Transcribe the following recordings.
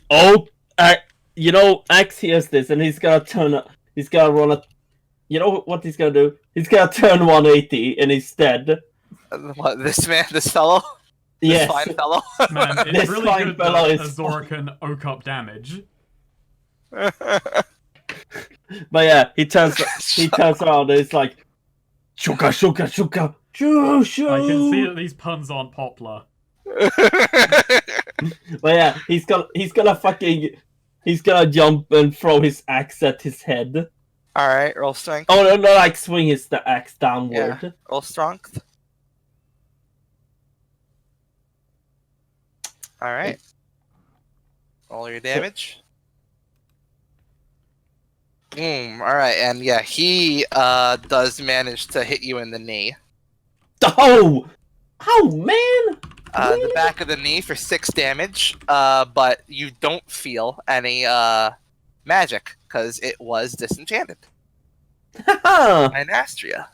Oh, Axe hears this and he's gonna turn. He's gonna run a. You know what he's gonna do? He's gonna turn 180 and he's dead. What, this man, this fellow? This Yes. fine fellow? Man, it's This really fine good fellow that is Azora can oak up damage. But yeah, he turns around and it's like, shuka, shuka, shuka, shoo, shoo. I can see that these puns aren't popular. But yeah, he's gonna jump and throw his axe at his head. Alright, roll strength. Oh no, like swing the axe downward. Yeah. Roll strength. Alright. Roll your damage. Alright, and yeah, he does manage to hit you in the knee. Oh man! The back of the knee for 6 damage, but you don't feel any magic, because it was disenchanted. And Astria.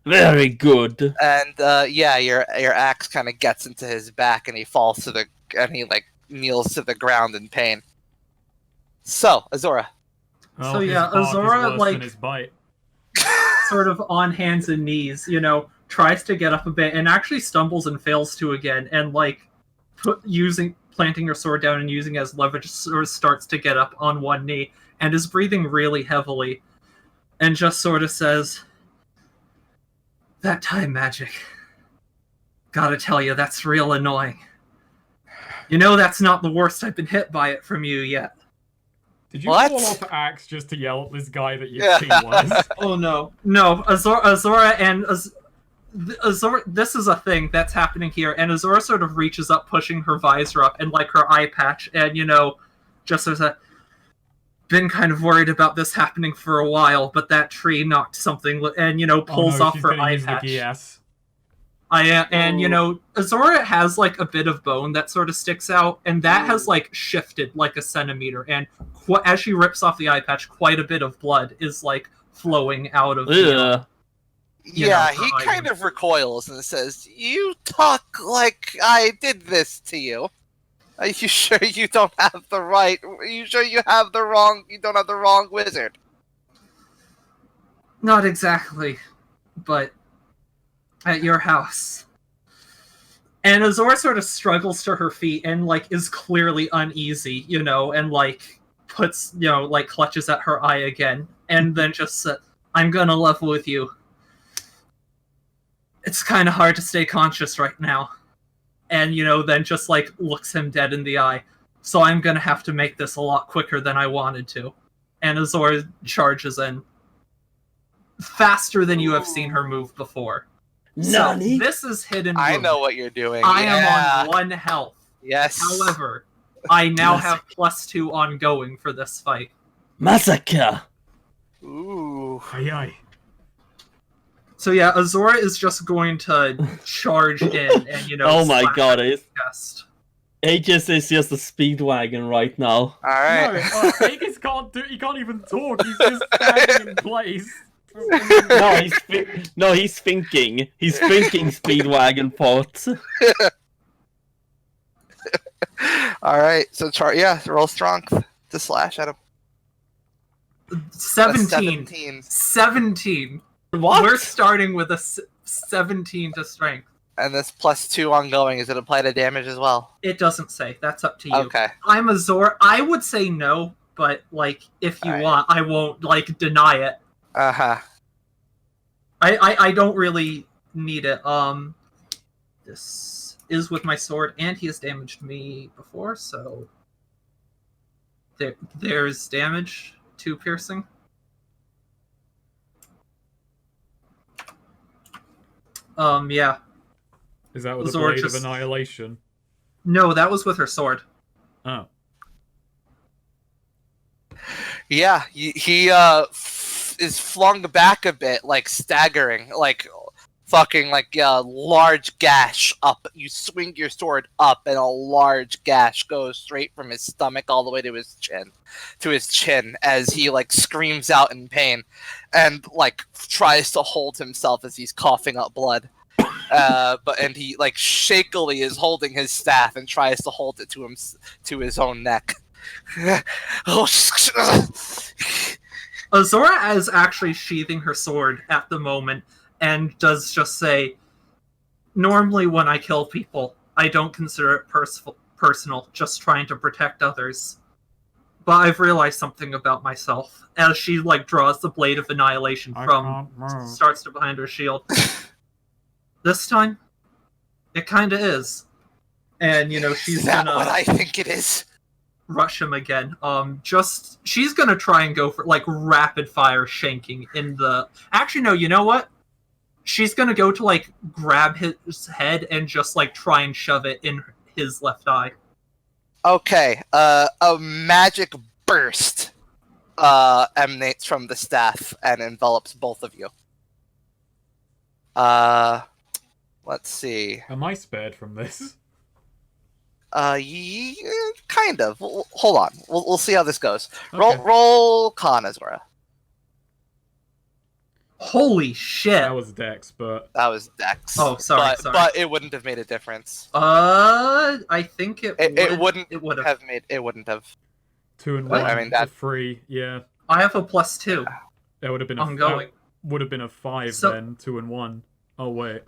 Very good. And yeah, your axe kind of gets into his back, and he falls and he like kneels to the ground in pain. So, Azora. Well, So yeah, his bark is Azora, worse like- than his bite. Sort of on hands and knees, tries to get up a bit and actually stumbles and fails to again, and like planting her sword down and using it as leverage, sort of starts to get up on one knee and is breathing really heavily, and just sort of says, "That time magic. Gotta tell you, that's real annoying. That's not the worst I've been hit by it from you yet." Did you What? fall off Axe just to yell at this guy that your team was? Oh no. No, Azora and Azora, this is a thing that's happening here, and Azora sort of reaches up, pushing her visor up and like her eye patch, and just as a been kind of worried about this happening for a while, but that tree knocked something, and pulls off her eye patch. Azora has like a bit of bone that sort of sticks out, and that has like shifted like a centimeter, and as she rips off the eye patch, quite a bit of blood is like flowing out of the. Yeah, he kind of recoils and says, "You talk like I did this to you. Are you sure you don't have the right? Are you sure you have the wrong? You don't have the wrong wizard?" Not exactly, but at your house. And Azora sort of struggles to her feet and like is clearly uneasy, and like puts, like clutches at her eye again, and then just said, "I'm gonna level with you. It's kind of hard to stay conscious right now." And, then just, like, looks him dead in the eye. "So I'm gonna have to make this a lot quicker than I wanted to." And Azora charges in. Faster than you have seen her move before. Nani? So, this is hidden I movement. know what you're doing. I am on 1 health. Yes. However, I now have +2 ongoing for this fight. Massacre! Ooh. Aye aye. So yeah, Azora is just going to charge in and, Oh my slash god, at his chest. Aegis is just a speedwagon right now. Alright. No, Aegis he can't even talk, he's just standing in place. He's thinking. He's thinking speedwagon thoughts. Alright, so roll strength to slash at him. 17. 17. What? We're starting with a 17 to strength. And this +2 ongoing, is it apply to damage as well? It doesn't say. That's up to you. Okay. I'm Azora. I would say no, but like if you want, I won't like deny it. Uh-huh. I don't really need it. This is with my sword, and he has damaged me before, so there's damage to piercing. Yeah. Is that with the Azora Blade of Annihilation? No, that was with her sword. Oh. Yeah, he is flung back a bit, like staggering, like fucking like a large gash up. You swing your sword up, and a large gash goes straight from his stomach all the way to his chin, as he like screams out in pain, and like tries to hold himself as he's coughing up blood. and he like shakily is holding his staff and tries to hold it to his own neck. Azora is actually sheathing her sword at the moment and does just say, normally when I kill people, I don't consider it personal, just trying to protect others. But I've realized something about myself as she like draws the blade of annihilation starts to behind her shield. This time, it kinda is. And she's Is that gonna what I think it is? rush him again. She's gonna try and go for like rapid fire shanking in the. Actually, no. You know what? She's gonna go to like grab his head and just like try and shove it in his left eye. Okay. A magic burst emanates from the staff and envelops both of you. Let's see. Am I spared from this? Kind of. Hold on. We'll see how this goes. Okay. Roll con, Azora. Holy shit! That was Dex, but That was Dex. Oh, sorry. But it wouldn't have made a difference. I think it wouldn't have. have made. It wouldn't have. 2 and But, 1. I mean, that- 3. Yeah, I have a +2 that would have been ongoing. would have been a 5 So- then. 2 and 1. Oh wait.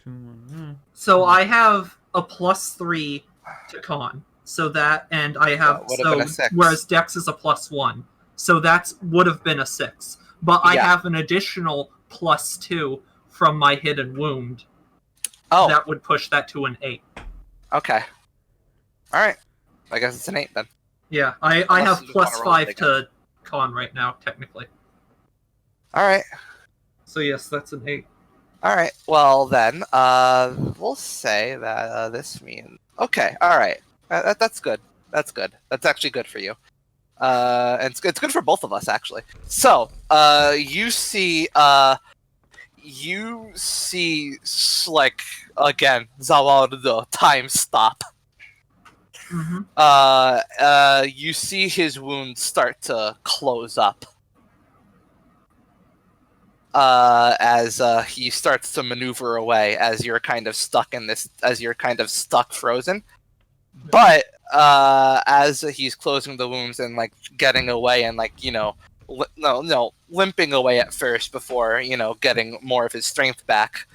2 and 1. So I have a +3 to con. So that, and I have That would've been a 6. whereas Dex is a +1. So that's would have been a 6. But I Yeah. have an additional +2 from my hidden wound. Oh. That would push that to an 8. Okay. All right. I guess it's an 8 then. Yeah, I Unless have you just wanna roll it +5 to con right now, technically. All right. So yes, that's an 8. All right. Well then, we'll say that this means. Okay. All right. That's good. That's good. That's actually good for you. And it's good for both of us actually. So, you see, like again, Zawar the time stop. Mm-hmm. You see his wounds start to close up. As he starts to maneuver away, as you're kind of stuck frozen. But as he's closing the wounds and like getting away and like limping away at first before getting more of his strength back,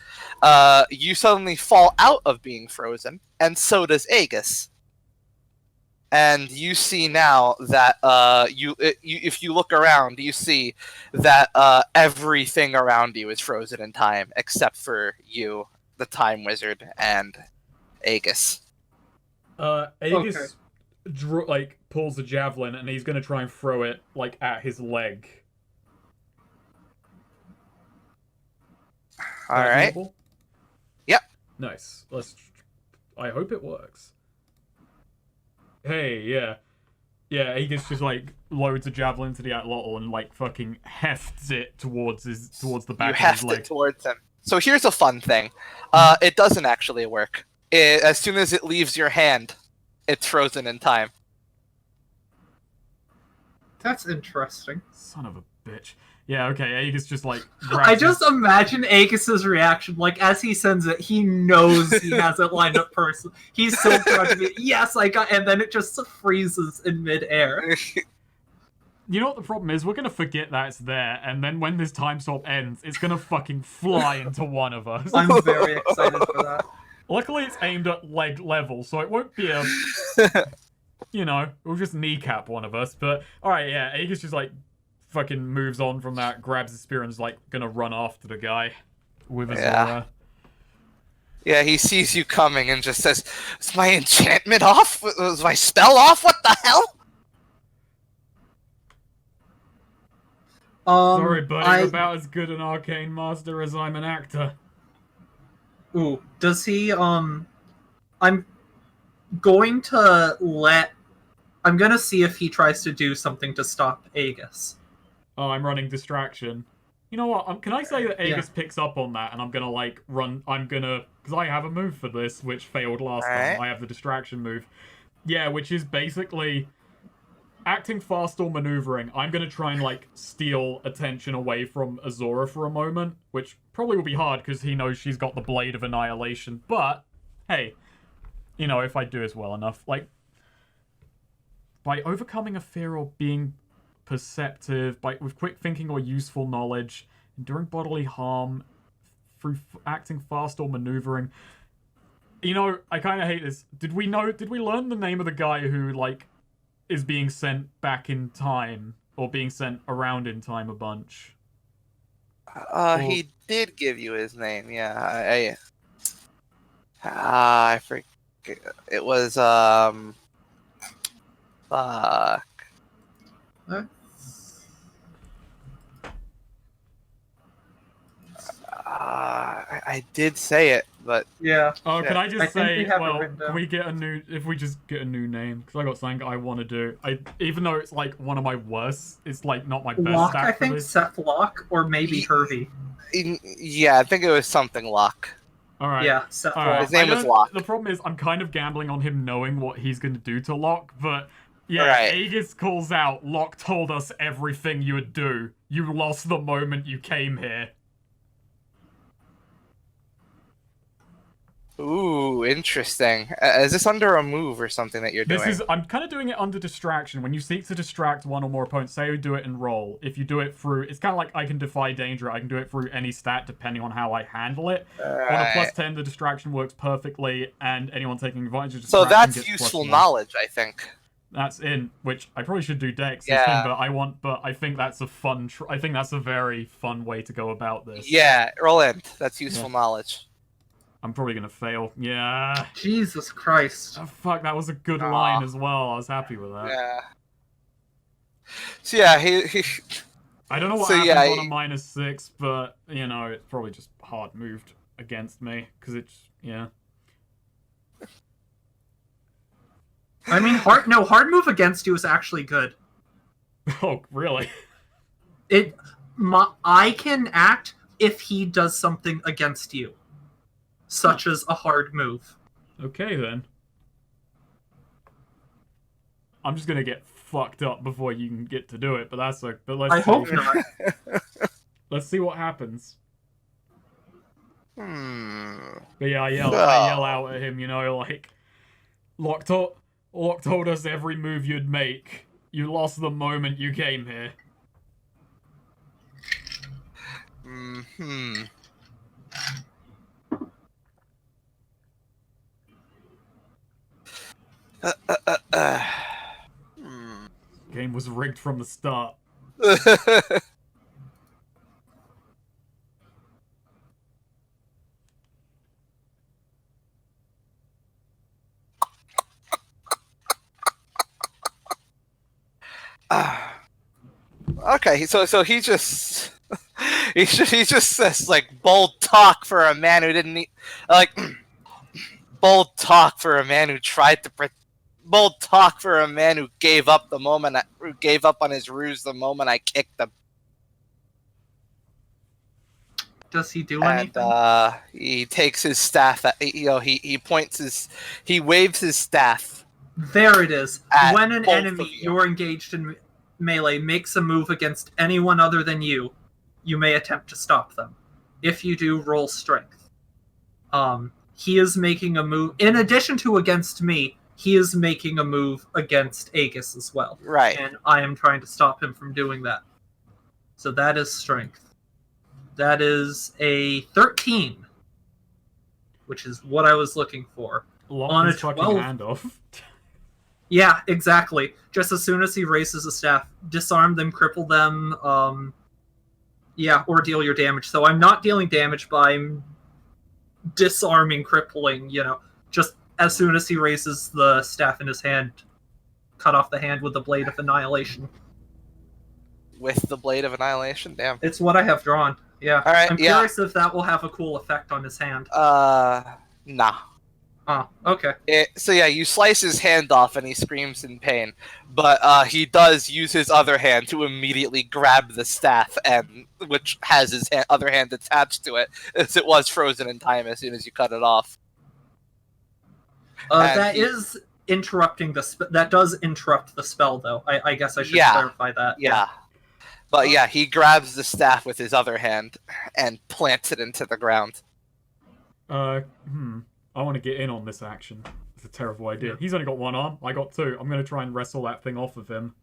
you suddenly fall out of being frozen, and so does Aegis. And you see now that if you look around, you see that everything around you is frozen in time, except for you, the Time Wizard, and Aegis. Aegis pulls a javelin and he's gonna try and throw it like at his leg. All right. Doable? Yep. Nice. I hope it works. Hey, yeah. Yeah, Aegis just like loads a javelin to the Atlotl and like fucking hefts it towards the back of his heft leg. it towards him. So here's a fun thing. It doesn't actually work. As soon as it leaves your hand, it's frozen in time. That's interesting. Son of a bitch. Yeah, okay, Aegis just like I just imagine Aegis's reaction, like as he sends it, he knows he has it lined up person. He's so proud of it. Yes, I got, and then it just freezes in midair. You know what the problem is? We're gonna forget that it's there, and then when this time swap ends, it's gonna fucking fly into one of us. I'm very excited for that. Luckily, it's aimed at leg level, so it won't be a... we'll just kneecap one of us, but... Alright, yeah, Aegis just, like, fucking moves on from that, grabs his spear, and is, like, gonna run after the guy with his Yeah. Yeah, he sees you coming and just says, "Is my enchantment off? Was my spell off? What the hell?" Sorry, buddy, you're about as good an arcane master as I'm an actor. Ooh, does he, I'm going to I'm gonna see if he tries to do something to stop Aegis. Oh, I'm running distraction. You know what? Can I say that Aegis picks up on that, and I'm gonna like run? Because I have a move for this, which failed last time. I have the distraction move. Yeah, which is basically acting fast or maneuvering, I'm gonna try and like steal attention away from Azora for a moment, which probably will be hard because he knows she's got the Blade of Annihilation. But hey, you know, if I do as well enough, like by overcoming a fear or being perceptive, with quick thinking or useful knowledge, enduring bodily harm through acting fast or maneuvering. You know, I kind of hate this. Did we learn the name of the guy who like is being sent back in time or being sent around in time a bunch? He did give you his name. Yeah, I forget. It was fuck. Huh? I did say it, but Yeah. Oh, can I I just think we say, have it well, written down. can we get a new, if we just get a new name, because I got something I want to do. Even though it's like one of my worst, it's like not my best Locke, stack I for think this. Seth Locke, or maybe Hervey. yeah, I think it was something Locke. Alright. Yeah, Seth Alright. Locke. His name I was don't- Locke. The problem is, I'm kind of gambling on him knowing what he's going to do to Locke, but yeah, Right. Aegis calls out, Locke told us everything you would do. You lost the moment you came here. Ooh, interesting. Is this under a move or something that you're doing? I'm kind of doing it under distraction. When you seek to distract one or more opponents, say you do it and roll. If you do it through, it's kind of like I can defy danger. I can do it through any stat depending on how I handle it. On a Right. +10, the distraction works perfectly, and anyone taking advantage of So distraction that's gets useful +1. knowledge, I think. That's in which I probably should do Dex. Yeah. But I think that's a fun. I think that's a very fun way to go about this. Yeah, roll in. That's useful knowledge. I'm probably gonna fail. Yeah. Jesus Christ. Oh, fuck, that was a good Aw. line as well. I was happy with that. Yeah. So yeah, he I don't know what So, happens yeah, on a -6, but you know, it's probably just hard moved against me because it's yeah. I mean, hard move against you is actually good. Oh, really? I can act if he does something against you, such as a hard move. Okay then. I'm just gonna get fucked up before you can get to do it, but that's like. But let's I see. hope not. Let's see what happens. But yeah, I yell out at him, you know, like, Locke told us every move you'd make. You lost the moment you came here. Game was rigged from the start. Okay, so he just he just says like bold talk for a man who didn't need, like bold talk for a man who tried to bold talk for a man who gave up who gave up on his ruse the moment I kicked him. Does he do And anything? he takes his staff. He waves his staff. There it is. At When an both enemy of you. you're engaged in melee makes a move against anyone other than you, you may attempt to stop them. If you do, roll strength. He is making a move. In addition to against me, he is making a move against Aegis as well. Right. And I am trying to stop him from doing that. So that is strength. That is a 13, which is what I was looking for. Lock On a his fucking 12. hand off. Yeah, exactly. Just as soon as he raises a staff, disarm them, cripple them, or deal your damage. So I'm not dealing damage, but I'm disarming, crippling, just as soon as he raises the staff in his hand, cut off the hand with the Blade of Annihilation. With the Blade of Annihilation? Damn. It's what I have drawn. Yeah. All right, I'm yeah. curious if that will have a cool effect on his hand. Nah. Oh, okay. So yeah, you slice his hand off and he screams in pain, but he does use his other hand to immediately grab the staff, and which has his other hand attached to it, as it was frozen in time as soon as you cut it off. And That he- is interrupting that does interrupt the spell, though. I guess I should Yeah. clarify that. Yeah. But yeah, he grabs the staff with his other hand and plants it into the ground. I want to get in on this action. It's a terrible idea. He's only got one arm. I got two. I'm going to try and wrestle that thing off of him.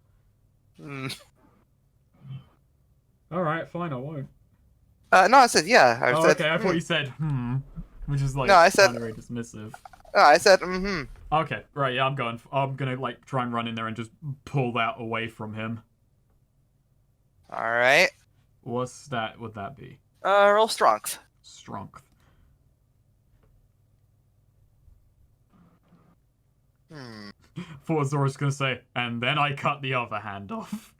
Alright, fine, I won't. No, I said yeah. I said, okay, I thought you said, which is like, No, I said- very dismissive. No, I said, Okay, right, yeah, I'm gonna, like, try and run in there and just pull that away from him. Alright. What stat would that be? Roll strength. Strength. Thought Zora's gonna say, and then I cut the other hand off.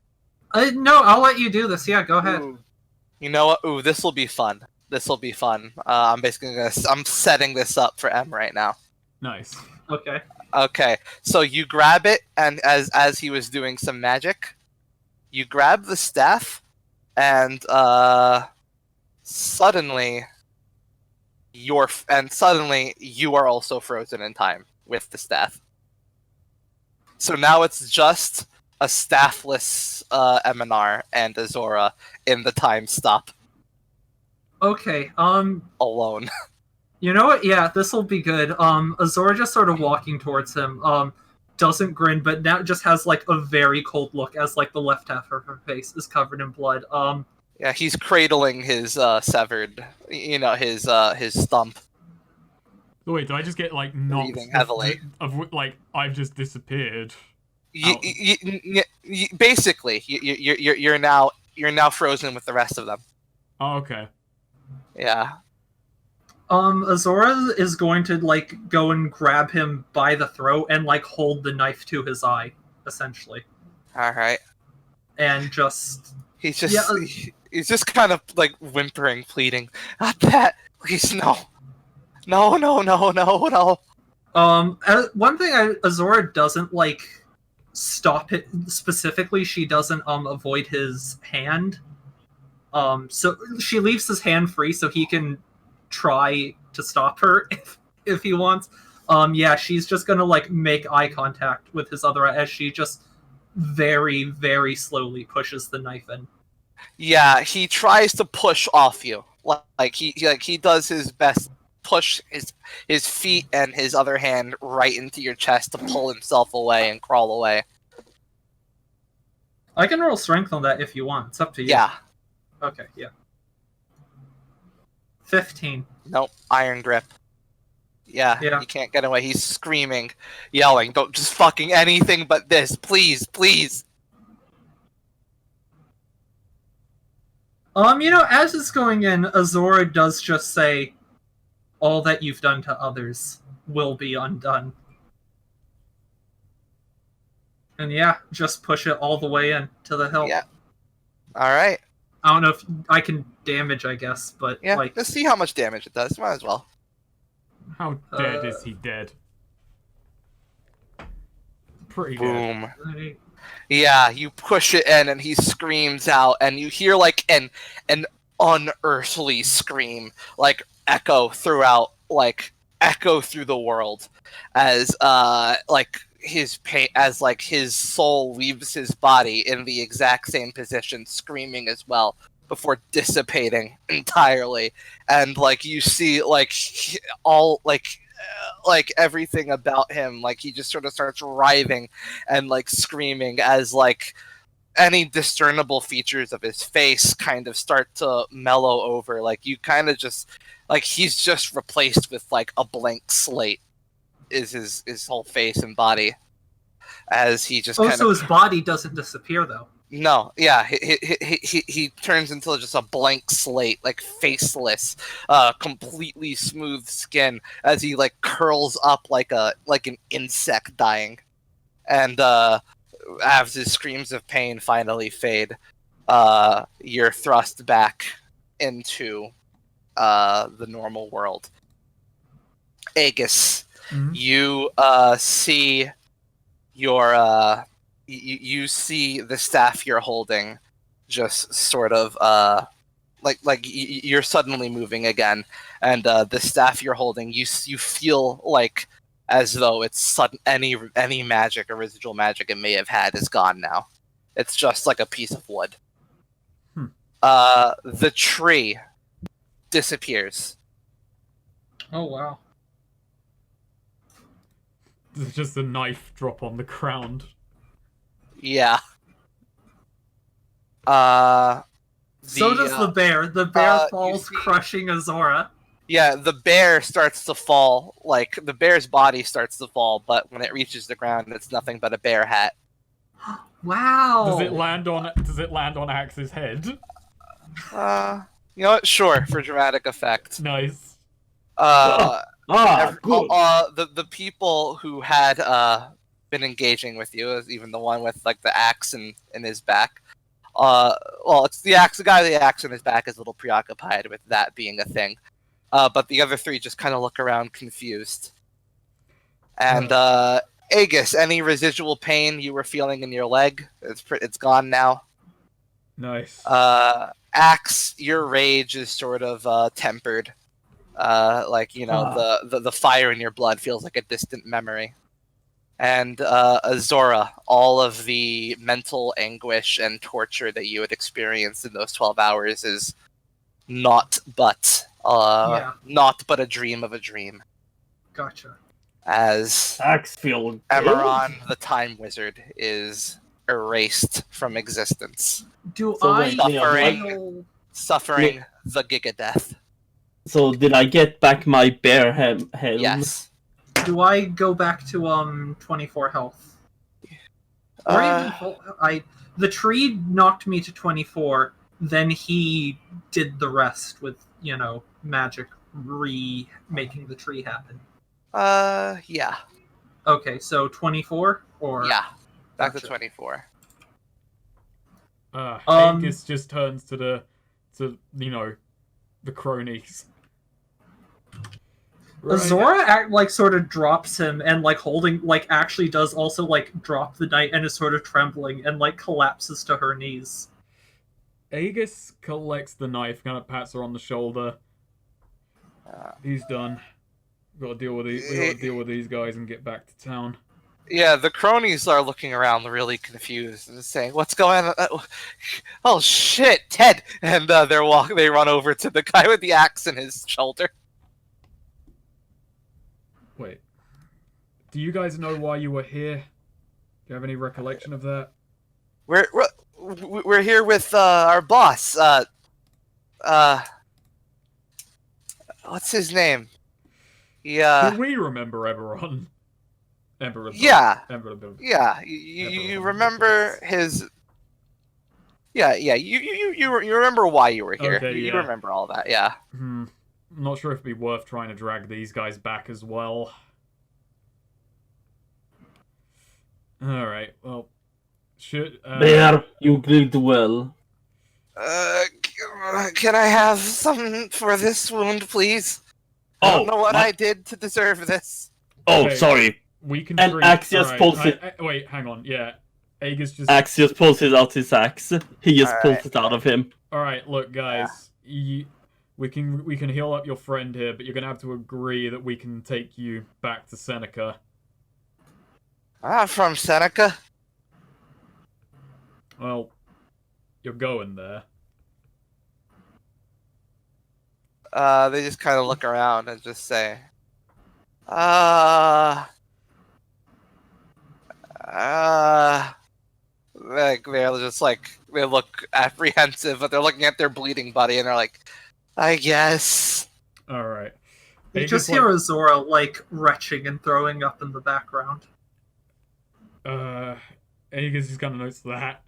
No, I'll let you do this. Yeah, go ahead. Ooh. You know what? Ooh, this will be fun. This will be fun. I'm basically I'm setting this up for M right now. Nice. Okay. Okay, so you grab it, and as he was doing some magic, you grab the staff, and suddenly you are also frozen in time with the staff. So now it's just a staffless Eminar and Azora in the time stop Okay. alone. You know what? Yeah, this will be good. Azora just sort of walking towards him. Doesn't grin, but now just has like a very cold look as like the left half of her face is covered in blood. Yeah, he's cradling his severed, his stump. Oh, wait, did I just get like knocked Breathing heavily. of like I've just disappeared? Basically, you're now frozen with the rest of them. Oh, okay. Yeah. Azora is going to like go and grab him by the throat and like hold the knife to his eye, essentially, All right. and just He's just Yeah, he's just kind of like whimpering, pleading, "Not that, please, no, no, no, no, no, no." one thing Azora doesn't like stop it specifically. She doesn't avoid his hand. So she leaves his hand free so he can try to stop her if he wants. Yeah, she's just gonna like make eye contact with his other eye as she just very, very slowly pushes the knife in. Yeah, he tries to push off you, like he does his best, push his feet and his other hand right into your chest to pull himself away and crawl away. I can roll strength on that if you want. It's up to you. Yeah. Okay, yeah. 15. Nope. Iron grip. Yeah. Yeah. You can't get away. He's screaming, yelling, "Don't just fucking anything but this, please, please." As it's going in, Azora does just say, "All that you've done to others will be undone." And yeah, just push it all the way in to the hill. Yeah. All right. I don't know if I can damage, I guess, but Yeah. like, Let's see how much damage it does. Might as well. How dead is he dead? Pretty dead. Boom. Yeah, you push it in, and he screams out, and you hear like an unearthly scream, like echo through the world, as his soul leaves his body in the exact same position, screaming as well, before dissipating entirely, and like you see like everything about him, like he just sort of starts writhing and like screaming as like any discernible features of his face kind of start to mellow over. Like you kind of just like he's just replaced with like a blank slate is his whole face and body, as he just so his body doesn't disappear though. No, yeah, he turns into just a blank slate, like faceless, completely smooth skin, as he like curls up like an insect dying, and as his screams of pain finally fade, you're thrust back into the normal world. Aegis, you see your you see the staff you're holding just sort of like you're suddenly moving again, and the staff you're holding, you feel like as though it's sudden any magic or residual magic it may have had is gone now. It's just like a piece of wood. The tree disappears. Oh wow. There's just a knife drop on the ground. Yeah. So does the bear. The bear falls, you see- crushing Azora. Yeah, the bear starts to fall. Like, the bear's body starts to fall, but when it reaches the ground, it's nothing but a bear hat. Wow. Does it land on Axe's head? You know what? Sure, for dramatic effect. Nice. Good. The people who had been engaging with you, even the one with like the axe in his back. Well, it's the guy with the axe in his back is a little preoccupied with that being a thing. But the other three just kind of look around confused. And Aegis, any residual pain you were feeling in your leg? It's gone now. Nice. Axe, your rage is sort of tempered. Like, you know, the fire in your blood feels like a distant memory. And Azora, all of the mental anguish and torture that you had experienced in those 12 hours is not but a dream of a dream. Gotcha. As Axfield. Emeron, the Time Wizard, is erased from existence. Do So I wait, yeah, feel... Suffering the Giga Death. So did I get back my bear helm? Yes. Do I go back to 24 health? Or even full, the tree knocked me to 24. Then he did the rest with, you know, magic making the tree happen. Yeah. Okay, so 24 or Yeah. Back to Gotcha. 24. Aegis just turns to the cronies. Right. Azora sort of drops him and holding actually does also drop the knight and is sort of trembling and collapses to her knees. Aegis collects the knife, kind of pats her on the shoulder. He's done. We gotta deal with these guys and get back to town. Yeah, the cronies are looking around really confused and saying, "What's going on? Oh shit, Ted!" And they run over to the guy with the axe in his shoulder. Wait. Do you guys know why you were here? Do you have any recollection of that? We're here with our boss. What's his name? Do we remember Eberron? Yeah. Eberron. Yeah, you remember his. Yeah, you remember why you were here. Okay, you yeah. remember all that, yeah. I'm not sure if it'd be worth trying to drag these guys back as well. Alright, well. Bear, you did well. Can I have some for this wound, please? I don't know what I did to deserve this. Oh, Okay. sorry. We can And treat... Axios pulls it. Wait, hang on, yeah. Aegis just... Axios pulls it out his axe. He just Alright. pulls it out of him. Alright, look, guys. We can heal up your friend here, but you're gonna have to agree that we can take you back to Seneca. I'm from Seneca. Well, you're going there. They just kind of look around and just say, like they're just they look apprehensive, but they're looking at their bleeding buddy and they're like, I guess. Alright. You just hear Azora retching and throwing up in the background. Aegis just kind of notes that.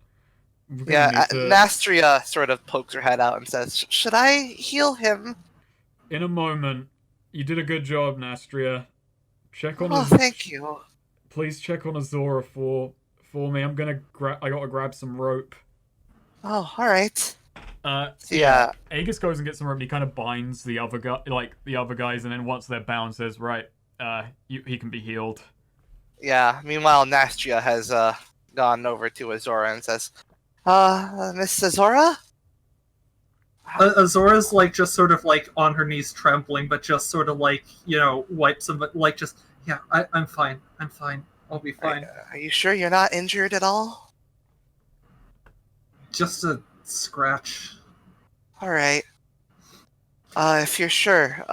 Yeah, Nastria sort of pokes her head out and says, should I heal him? In a moment. You did a good job, Nastria. Check on Thank you. Please check on Azora for me. I gotta grab some rope. Oh, alright. Yeah. Aegis goes and gets some rope and he kind of binds the other guys, and then once they're bound says, right, he can be healed. Yeah, meanwhile Nastria has gone over to Azora and says, Miss Azora? Azora's just sort of on her knees trembling, but just sort of wipes him, just Yeah, I'm fine. I'm fine. I'll be fine. Are you sure you're not injured at all? Just a scratch. All right. If you're sure,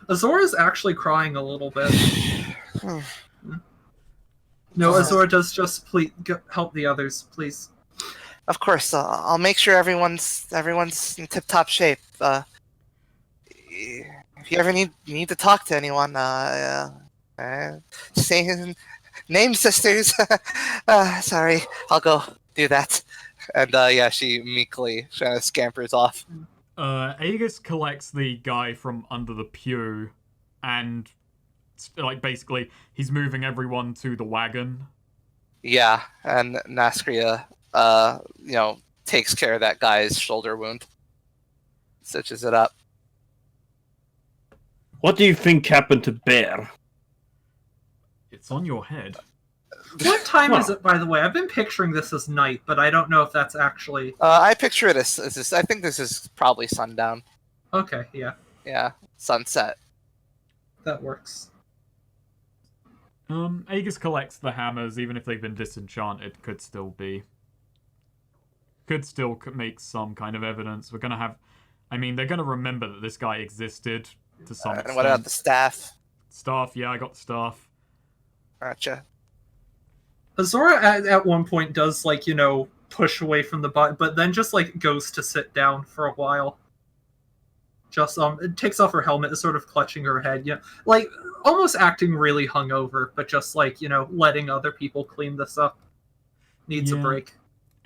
Azora's actually crying a little bit. hmm. No, Uh, Azora does just please help the others, please. Of course, I'll make sure everyone's in tip-top shape. If you ever need to talk to anyone, say name sisters. Sorry, I'll go do that. And yeah, she meekly kind of scampers off. Aegis collects the guy from under the pew, and like basically he's moving everyone to the wagon. Yeah, and Naskria, takes care of that guy's shoulder wound, stitches it up. What do you think happened to Bear? It's on your head. What time is it, by the way? I've been picturing this as night, but I don't know if that's actually... I picture it as I think this is probably sundown. Okay, yeah, Yeah, sunset. that works. Aegis collects the hammers, even if they've been disenchanted, could still make some kind of evidence. We're gonna have, I mean, they're gonna remember that this guy existed to some extent. And what about the staff? Staff? Yeah, I got the staff. Gotcha. Azora at one point does, like, push away from the butt, but then just, like, goes to sit down for a while. Just, it takes off her helmet, is sort of clutching her head, like, almost acting really hungover, but just, like, letting other people clean this up. Needs a break.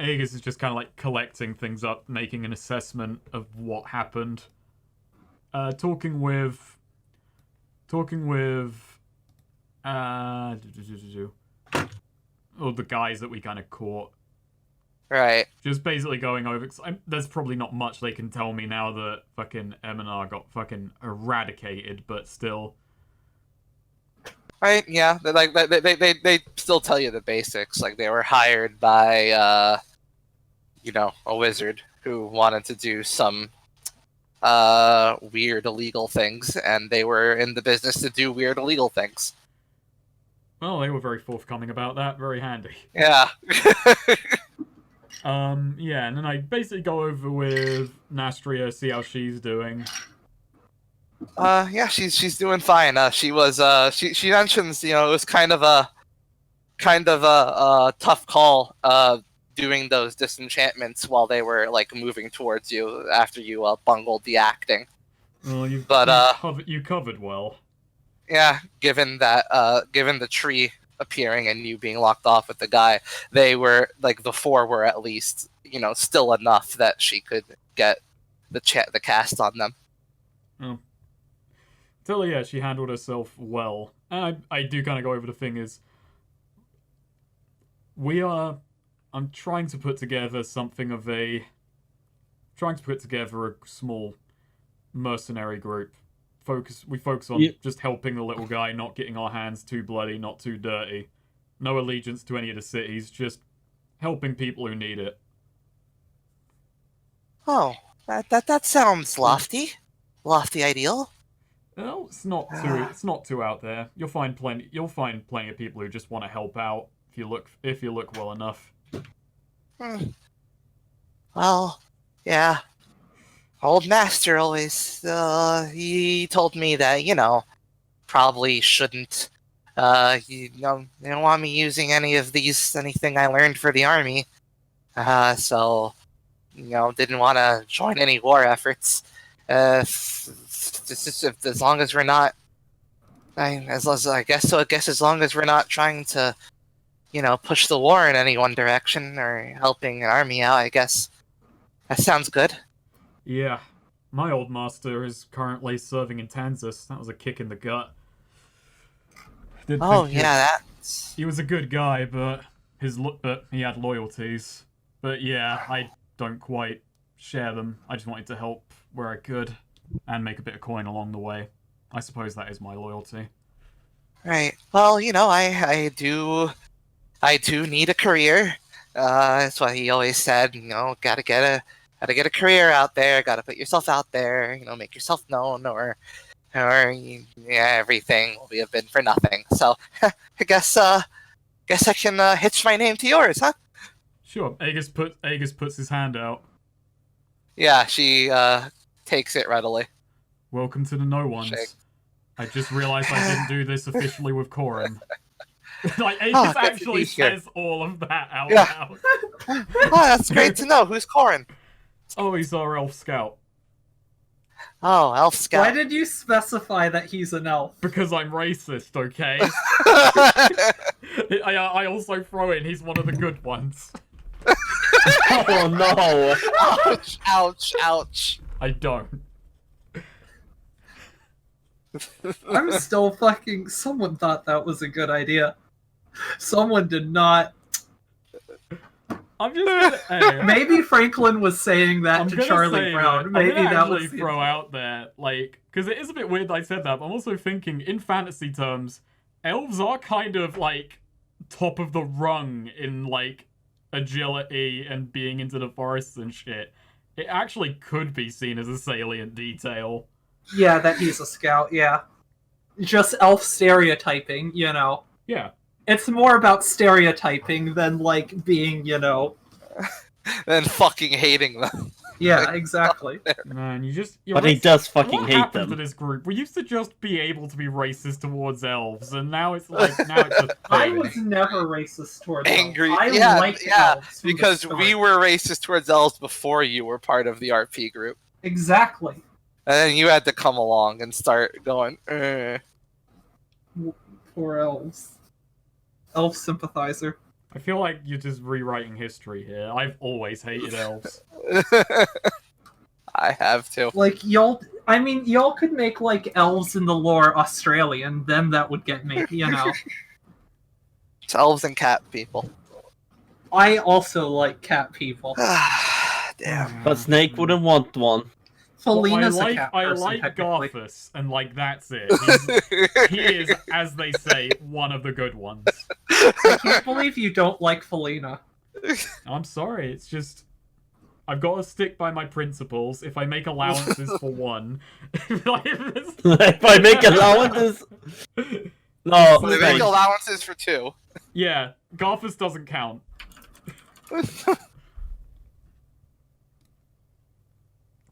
Aegis is just kind of, like, collecting things up, making an assessment of what happened. Talking with the guys that we kind of caught. Right. Just basically going over. There's probably not much they can tell me now that fucking Eminar got fucking eradicated, but still. Right. Yeah. They still tell you the basics. Like, they were hired by a wizard who wanted to do some weird illegal things, and they were in the business to do weird illegal things. Well, they were very forthcoming about that. Very handy. Yeah. Yeah, and then I basically go over with Nastria, see how she's doing. Yeah, she's doing fine. She mentions, it was kind of a tough call doing those disenchantments while they were, like, moving towards you after you bungled the acting. Well, you covered well. Yeah, given the tree appearing and you being locked off with the guy, they were, like, the four were at least, still enough that she could get the cast on them. Oh. So yeah, she handled herself well. And I do kind of go over the thing is, I'm trying to put together a small mercenary group. We focus on just helping the little guy, not getting our hands too bloody, not too dirty. No allegiance to any of the cities, just helping people who need it. Oh, that sounds lofty. Lofty ideal. No, it's not too out there. You'll find plenty of people who just want to help out if you look well enough. Well, yeah. Old master always, he told me that, probably shouldn't, they don't want me using anything I learned for the army. So, didn't want to join any war efforts. As long as we're not, I guess as long as we're not trying to, push the war in any one direction or helping an army out, I guess that sounds good. Yeah, my old master is currently serving in Tanzas. That was a kick in the gut. He was a good guy, but he had loyalties. But yeah, I don't quite share them. I just wanted to help where I could and make a bit of coin along the way. I suppose that is my loyalty. Right. Well, I do need a career. That's what he always said. Gotta get a career out there. Gotta put yourself out there. Make yourself known, or or everything will have been for nothing. So I guess I can hitch my name to yours, huh? Sure. Aegis puts his hand out. Yeah, she takes it readily. Welcome to the No Ones. Shake. I just realized I didn't do this officially with Corin. Like, Aegis good to actually be here. says all of that out Yeah. loud. Oh, that's great to know. Who's Corin? Oh, he's our elf scout. Oh, Elf Why Scout. did you specify that he's an elf? Because I'm racist, okay? I also throw in he's one of the good ones. Oh no! Ouch! Ouch! Ouch! I don't. I'm still fucking. Someone thought that was a good idea. Someone did not. I'm just gonna, hey, Maybe Franklin was saying that I'm to gonna Charlie say Brown. that- Maybe I'm gonna that actually was the throw out there, like, because it is a bit weird that I said that, but I'm also thinking, in fantasy terms, elves are kind of, like, top of the rung in, like, agility and being into the forests and shit. It actually could be seen as a salient detail. Yeah, that he's a scout. Yeah, just elf stereotyping. You know, Yeah. it's more about stereotyping than like being. You know. And fucking hating them. Yeah, exactly. Man, you're But he does fucking what hate happened to them. this group? We used to just be able to be racist towards elves, and now it's like, now it's a I thing. was never racist towards Angry. elves. I Yeah, liked yeah, elves from the because start. we were racist towards elves before you were part of the RP group. Exactly. And then you had to come along and start going, Poor elves. Elf sympathizer. I feel like you're just rewriting history here. I've always hated elves. I have to. Like y'all, I mean, y'all could make like elves in the lore Australian, then that would get me. You know. It's elves and cat people. I also like cat people. Damn. But Snake wouldn't want one. Felina's Well, a cat I person, like technically. Garthus, and like that's it. He is, as they say, one of the good ones. I can't believe you don't like Felina. I'm sorry, it's just I've got to stick by my principles. If I make allowances for one, If I make allowances, no, They make Snake. allowances for two. yeah, Garthus doesn't count.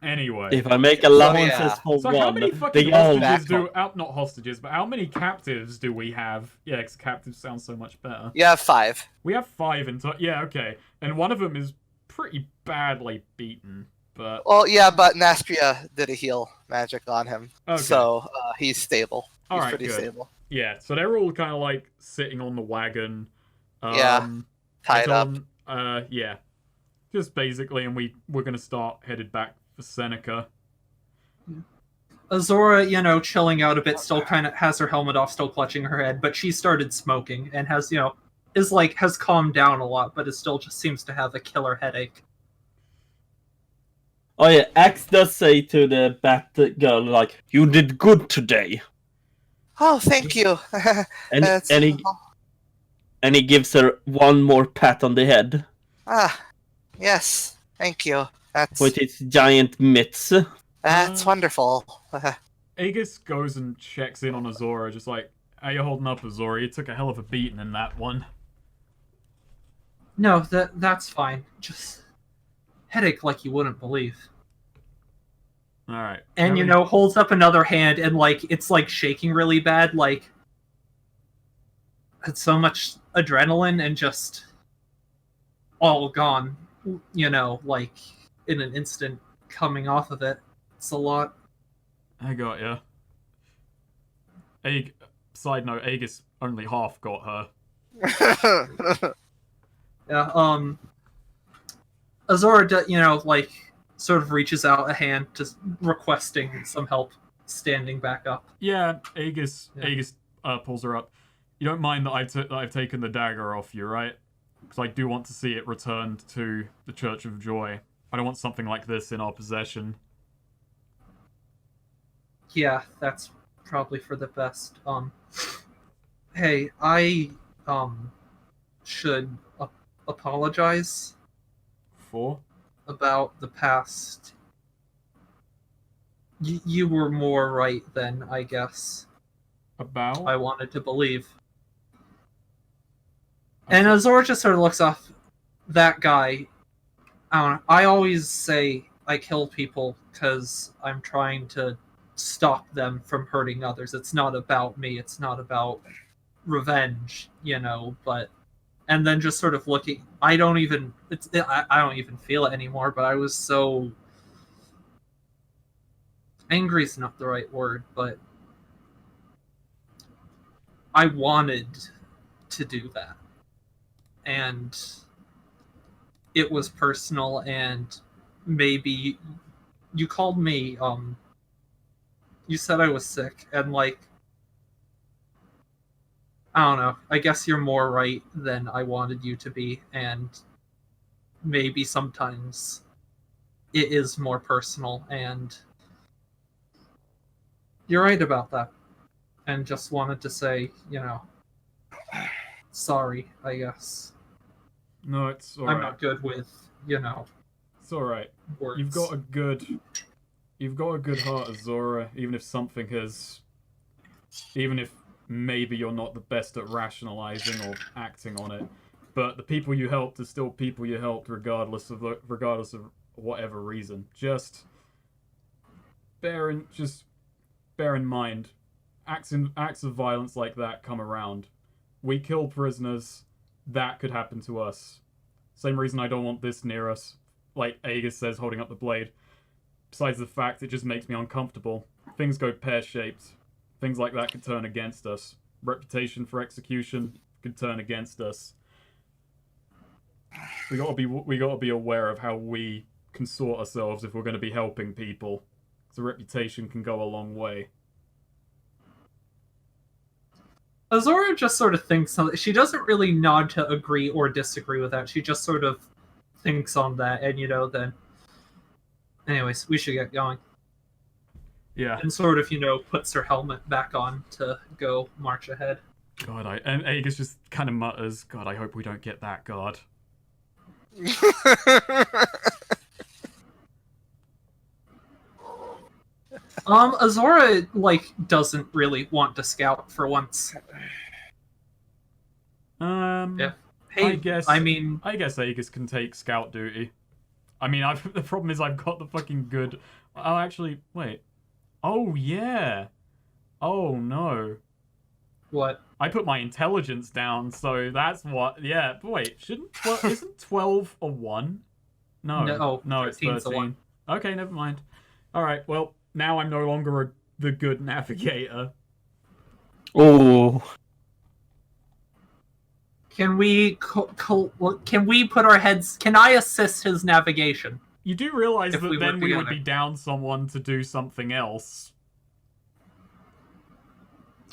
Anyway. If I make allowances yeah. for So how one, many fucking they all hostages back not hostages, but how many captives do we have? Yeah, because captives sounds so much better. You have 5. We have 5 in total. Yeah, okay. And one of them is pretty badly beaten, but... Well, yeah, but Nastria did a heal magic on him. Okay. So he's stable. He's Alright, pretty good. stable. Yeah, so they're all kind of like sitting on the wagon. Yeah, tied up. Yeah. Just basically, and we're going to start headed back for Seneca. Azora, you know, chilling out a bit, still kind of has her helmet off, still clutching her head, but she started smoking and has, you know, has calmed down a lot, but it still just seems to have a killer headache. Oh yeah, Axe does say to the bat girl, like, "You did good today," Oh, thank you. and That's- and he gives her one more pat on the head Yes, thank you. That's with his giant mitts. wonderful. Aegis goes and checks in on Azora, just like, how you holding up, Azora? You took a hell of a beating in that one. No, that's fine. Just headache like you wouldn't believe. Alright. And, you know, holds up another hand and, like, it's, like, shaking really bad, like, it's so much adrenaline and just all gone, you know, like, in an instant coming off of it. It's a lot. I got ya. Side note, Aegis only half got her. Yeah, Azora, you know, like, sort of reaches out a hand, just requesting some help standing back up. Yeah, Aegis Yeah. pulls her up. You don't mind that I've taken the dagger off you, right? Because I do want to see it returned to the Church of Joy. I don't want something like this in our possession. Yeah, that's probably for the best. Hey, I, should apologize For? about the past. You were more right than I guess About? I wanted to believe. And Azor just sort of looks off. That guy. I don't know. I always say I kill people because I'm trying to stop them from hurting others. It's not about me. It's not about revenge, But and then just sort of looking. I don't even. I don't even feel it anymore. But I was so angry is not the right word, but I wanted to do that, and it was personal. And maybe you called me. You said I was sick, and like, I don't know. I guess you're more right than I wanted you to be, and maybe sometimes it is more personal, and you're right about that. And just wanted to say, sorry, I guess. No, it's I'm alright. not good with, It's alright. words. You've got a good heart, Azora, even if maybe you're not the best at rationalizing or acting on it. But the people you helped are still people you helped regardless of whatever reason. Just bear in mind, acts of violence like that come around. We kill prisoners, that could happen to us. Same reason I don't want this near us, like Aegis says, holding up the blade. Besides the fact it just makes me uncomfortable. Things go pear-shaped. Things like that could turn against us. Reputation for execution could turn against us. We gotta be aware of how we consort ourselves if we're going to be helping people. So reputation can go a long way. Azora just sort of thinks on. She doesn't really nod to agree or disagree with that. She just sort of thinks on that, and then. Anyways, we should get going. Yeah. And sort of, puts her helmet back on to go march ahead. God, and Aegis just kind of mutters, God, I hope we don't get that guard. Azora, doesn't really want to scout for once. Yeah. Hey, I guess Aegis can take scout duty. I mean, the problem is I've got the fucking good... Oh, actually, wait. Oh, yeah. Oh, no. What? I put my intelligence down, so that's what... Yeah, but wait, isn't 12 a 1? No, it's 13. A 1. Okay, never mind. Alright, well, now I'm no longer the good navigator. Oh. Can we put our heads... Can I assist his navigation? You do realize If that we then work we would together. be down someone to do something else.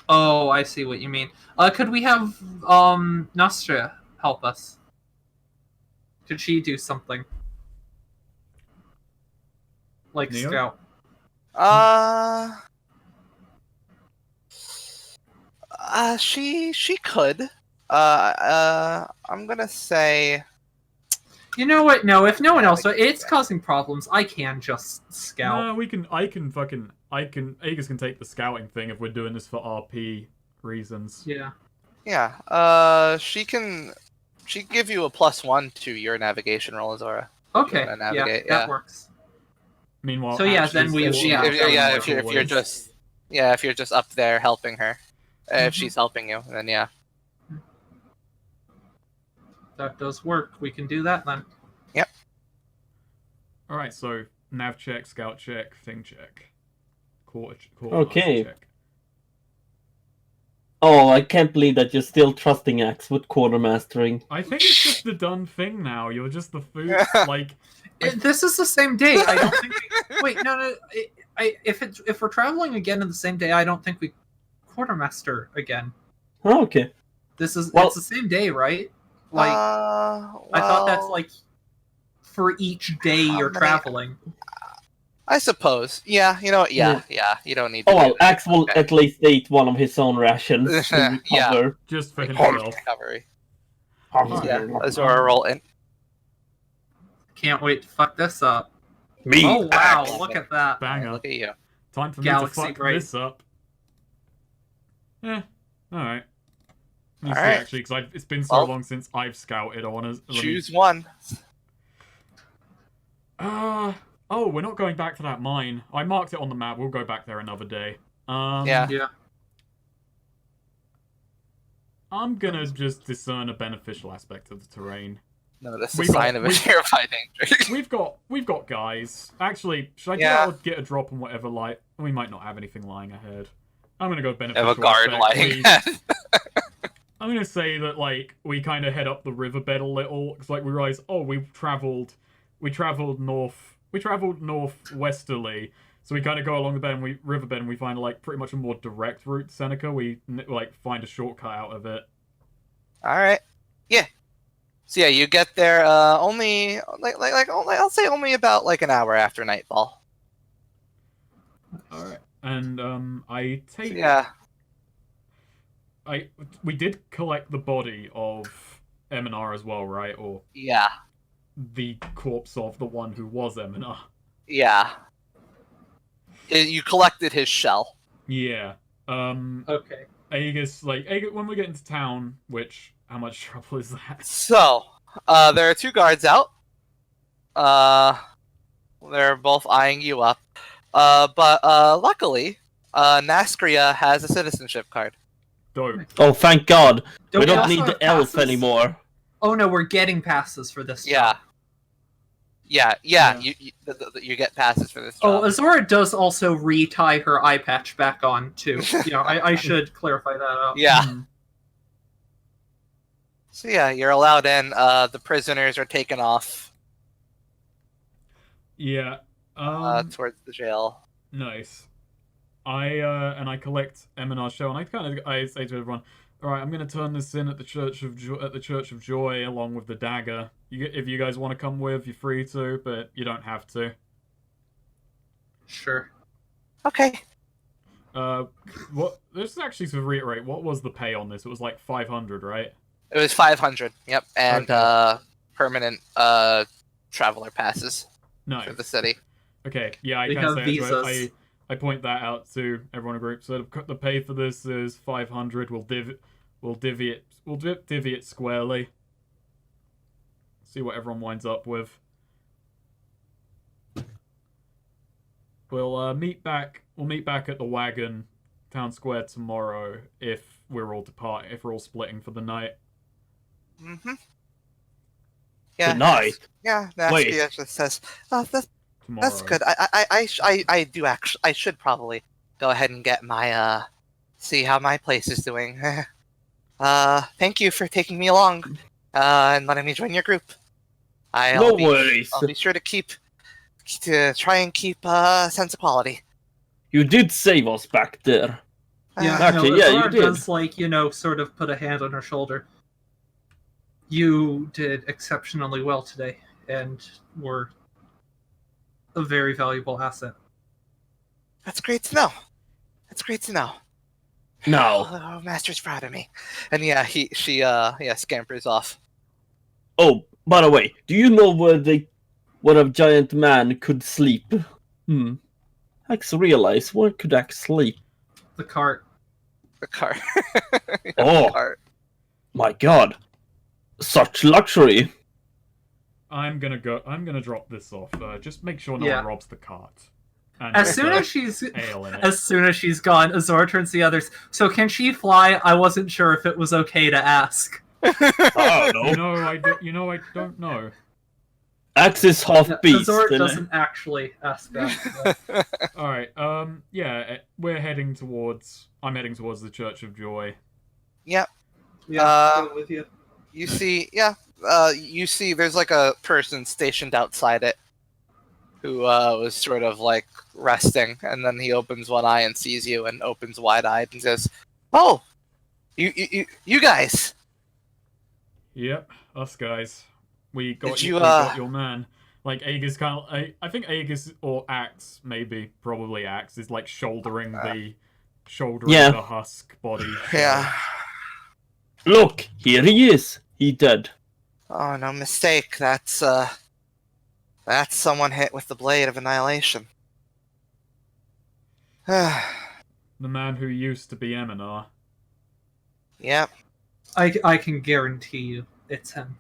Oh, I see what you mean. Could we have Nostria help us? Could she do something? Like Neo? scout. She could. I'm gonna say. You know what? No, if no one else, it's causing problems. I can just scout. No, Aegis can take the scouting thing if we're doing this for RP reasons. Yeah. Yeah. She can give you a +1 to your navigation roll, Azora. Okay. wanna navigate, Yeah, that yeah. works. Meanwhile, So, yeah, Ashley's then we- still- if you're just up there helping her, if she's helping you, then yeah. That does work. We can do that then. Yep. Alright, so nav check, scout check, thing check. Quarter Okay. check. Oh, I can't believe that you're still trusting Axe with quartermastering. I think it's just the done thing now. You're just the food. This is the same day. I don't think. Wait, no. If we're traveling again in the same day, I don't think we quartermaster again. Oh, okay. It's the same day, right? I thought that's for each day you're traveling. I suppose. Yeah, you know what? Yeah. You don't need to. Oh well, do that. Axe will at least eat one of his own rations to Yeah. recover. just for himself. Recovery. Yeah. Yeah. Azora roll in. Can't wait to fuck this up. Me. Oh wow! Axe. Look at that. Banger. Look at you. Time for Galaxy me to fuck brain. this up. Yeah, alright. Let me see, Alright. actually, because it's been so Well, long since I've scouted. I want to... Choose one. Oh, we're not going back to that mine. I marked it on the map. We'll go back there another day. Yeah. Yeah. I'm gonna just discern a beneficial aspect of the terrain. No, that's a We sign got- of a we- terrifying danger. We've got guys. Actually, should I Yeah. get a drop on whatever light? We might not have anything lying ahead. I'm gonna go Have beneficial a guard aspect. lying. I'm gonna say that like we kind of head up the riverbed a little because like we realize we traveled northwesterly, so we kind of go along the riverbed and we find like pretty much a more direct route to Seneca. We like find a shortcut out of it. All right. Yeah. So yeah, you get there only I'll say only about like an hour after nightfall. All right, and I take Yeah. we did collect the body of Eminar as well, right? Or Yeah. the corpse of the one who was Eminar. Yeah. You collected his shell. Yeah. Okay. Aegis, when we get into town, which, how much trouble is that? So, there are two guards out. They're both eyeing you up. But luckily, Naskria has a citizenship card. Dope. Oh, thank God. Don't We don't also need have the elf passes? anymore. Oh no, we're getting passes for this. Yeah. job. Yeah. Yeah. You get passes for this Oh, job. Azora does also re-tie her eye patch back on too. I should clarify that up. Yeah. Mhm. So yeah, you're allowed in. The prisoners are taken off Yeah. towards the jail. Nice. I collect Eminar's shell, and I say to everyone, "All right, I'm gonna turn this in at the Church of Joy along with the dagger. If you guys want to come with, you're free to, but you don't have to." Sure. Okay. What? This is actually to reiterate. What was the pay on this? It was like 500, right? It was 500. Yep, and Okay. permanent traveler passes No. for the city. Okay, yeah, I We can have say visas. I point that out to everyone in the group. So the pay for this is 500. We'll divvy it squarely. See what everyone winds up with. We'll meet back at the wagon town square tomorrow if we're all splitting for the night. Mm-hmm. Yeah. Good night. Yeah. Wait. Naskria just says, "Oh, Tomorrow. that's good. I should probably go ahead and get my see how my place is doing. Thank you for taking me along and letting me join your group. No worries. I'll be sure to try and keep a sense of quality." You did save us back there. Yeah, Actually, no, yeah, you Azora did. does sort of put a hand on her shoulder. You did exceptionally well today, and were a very valuable asset. That's great to know. That's great to know. Now, Oh, Master's proud of me. And yeah, she scampers off. oh, by the way, do you know where a giant man could sleep? Axe realize where could Axe sleep? The cart. The car. Oh. The cart. My God, such luxury. I'm gonna drop this off. Just make sure no Yeah. one robs the cart. And As there's soon a as she's ale in it. as soon as she's gone, Azora turns to the others. So can she fly? I wasn't sure if it was okay to ask. I don't know. I don't know. Axe is half Yeah, beast. Azora and- doesn't actually ask that. All right. Yeah, I'm heading towards the Church of Joy. Yep. Yeah, go with you. You see, you see there's like a person stationed outside it who was sort of like resting, and then he opens one eye and sees you and opens wide-eyed and says, "Oh, you guys." Yep, us guys. We got Did we you, got your man. Like Aegis kind of, I think Aegis or Axe, probably Axe, is like shouldering Yeah. the husk body. Yeah. Look, here he is. He dead. Oh, no mistake. That's someone hit with the blade of annihilation. The man who used to be Eminar. Yep. I can guarantee you it's him.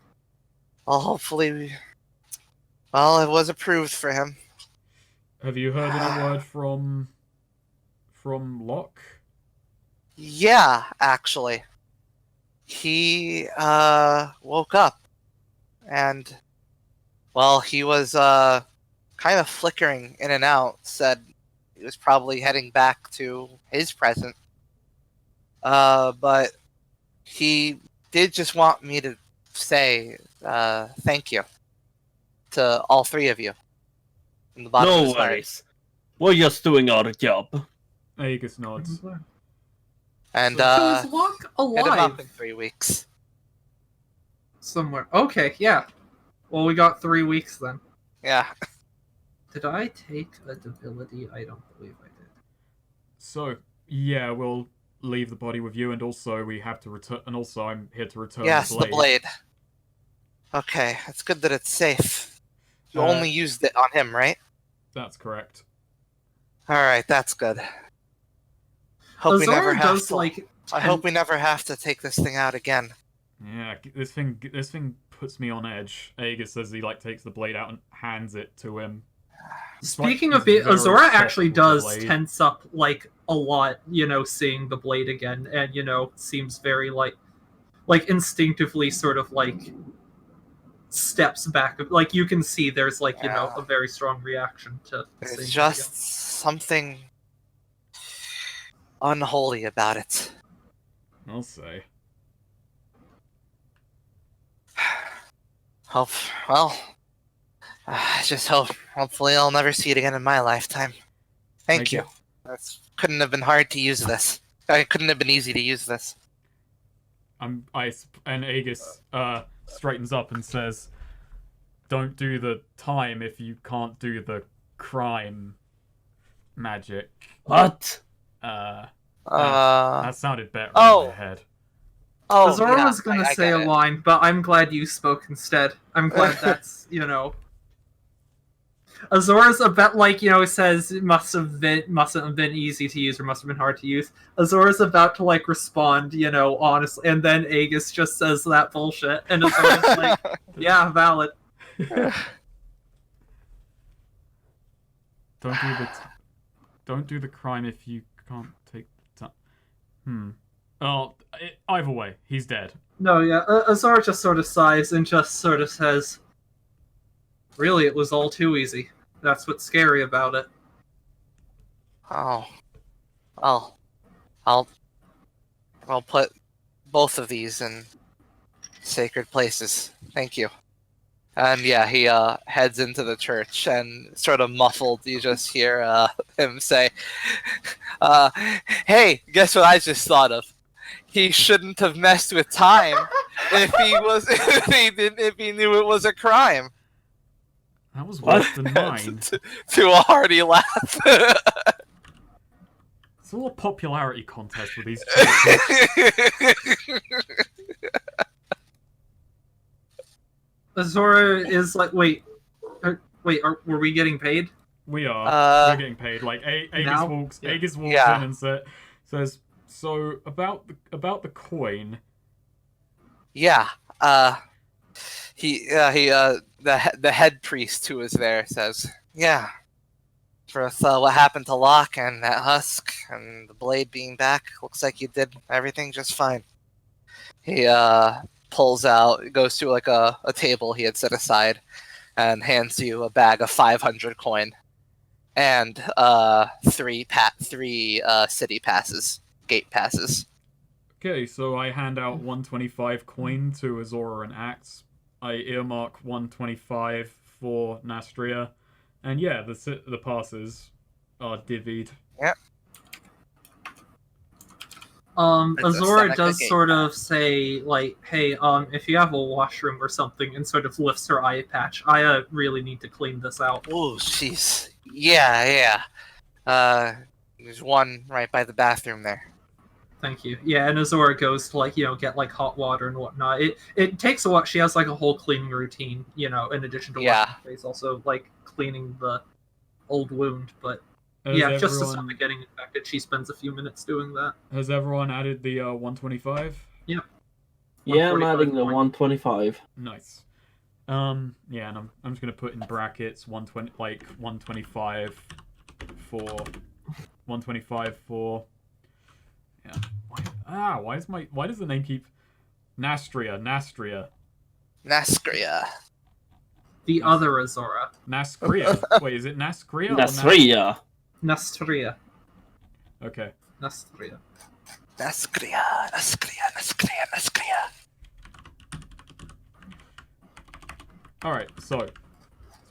Well, hopefully. Well, it was approved for him. Have you heard any word from Locke? Yeah, actually. He woke up and well, he was kind of flickering in and out, said he was probably heading back to his present. But he did just want me to say thank you to all three of you. From the bottom of No his heart. worries. We're just doing our job. Aegis nods. And So is Locke hit him up alive in 3 weeks. somewhere? Okay, yeah. Well, we got 3 weeks then. Yeah. Did I take a debility? I don't believe I did. So, yeah, we'll leave the body with you, and also we have to return. And also, I'm here to return Yes, the blade. the blade. Okay, it's good that it's safe. You only used it on him, right? That's correct. Alright, that's good. Hope we never Azora have does to, like. I hope we never have to take this thing out again. Yeah, this thing puts me on edge. Aegis says he takes the blade out and hands it to him. Speaking It's of it, very Azora soft actually with the does blade. tense up like a lot, seeing the blade again, and seems very like instinctively sort of like steps back. Like you can see there's like Yeah. a very strong reaction to There's seeing it just something unholy about it. I'll say. I just hope, hopefully I'll never see it again in my lifetime. Thank you. That couldn't have been hard to use this. It couldn't have been easy to use this. And Aegis straightens up and says, "Don't do the time if you can't do the crime magic." What? That sounded better Oh. in my head. Oh, Azora yeah, was going to I say get a it. line, but I'm glad you spoke instead. I'm glad that's, Azora's a bit like, says it mustn't have been easy to use or must have been hard to use. Azora's about to, like, respond, honestly, and then Aegis just says that bullshit, and Azora's like, yeah, valid. Don't do the crime if you can't take time. Oh, either way, he's dead. No, yeah, Azora just sort of sighs and just sort of says, really, it was all too easy. That's what's scary about it. Oh. Well, I'll put both of these in sacred places. Thank you. And yeah, he heads into the church, and sort of muffled, you just hear him say, "Hey, guess what I just thought of? He shouldn't have messed with time if he knew it was a crime." That was worse than mine. to a hearty laugh. It's all a popularity contest with these churches. Azora is like, wait, were we getting paid? We are. We're getting paid. Like Now? Aegis walks Yeah. in and says, "So about the coin." Yeah. The head priest who was there says, "Yeah, with what happened to Locke and that husk and the blade being back, looks like you did everything just fine." He goes to like a table he had set aside, and hands you a bag of 500 coin, and three city passes, gate passes. Okay, so I hand out 125 coin to Azora and Axe. I earmark 125 for Nastria, and yeah, the passes are divvied. Yep. Azora Seneca does gate sort of say, like, hey, if you have a washroom or something, and sort of lifts her eye patch. I really need to clean this out. Oh, jeez. Yeah. There's one right by the bathroom there. Thank you. Yeah, and Azora goes to, like, get, like, hot water and whatnot. It takes a while. She has, like, a whole cleaning routine, in addition to washing her face, also, like, cleaning the old wound, but... Has just to everyone- stop it getting infected, she spends a few minutes doing that. Has everyone added the 125? Yeah, I'm 145 adding the point. Nice. 125. Yeah, and I'm just gonna put in brackets 120, like 125 for 125 for. Yeah. Why does the name keep Nastria? Nascria. The other Azora. Nascria. Wait, is it Nascria? or Nasria. Nastria. Okay. Nastria. Nascria. Alright, so it's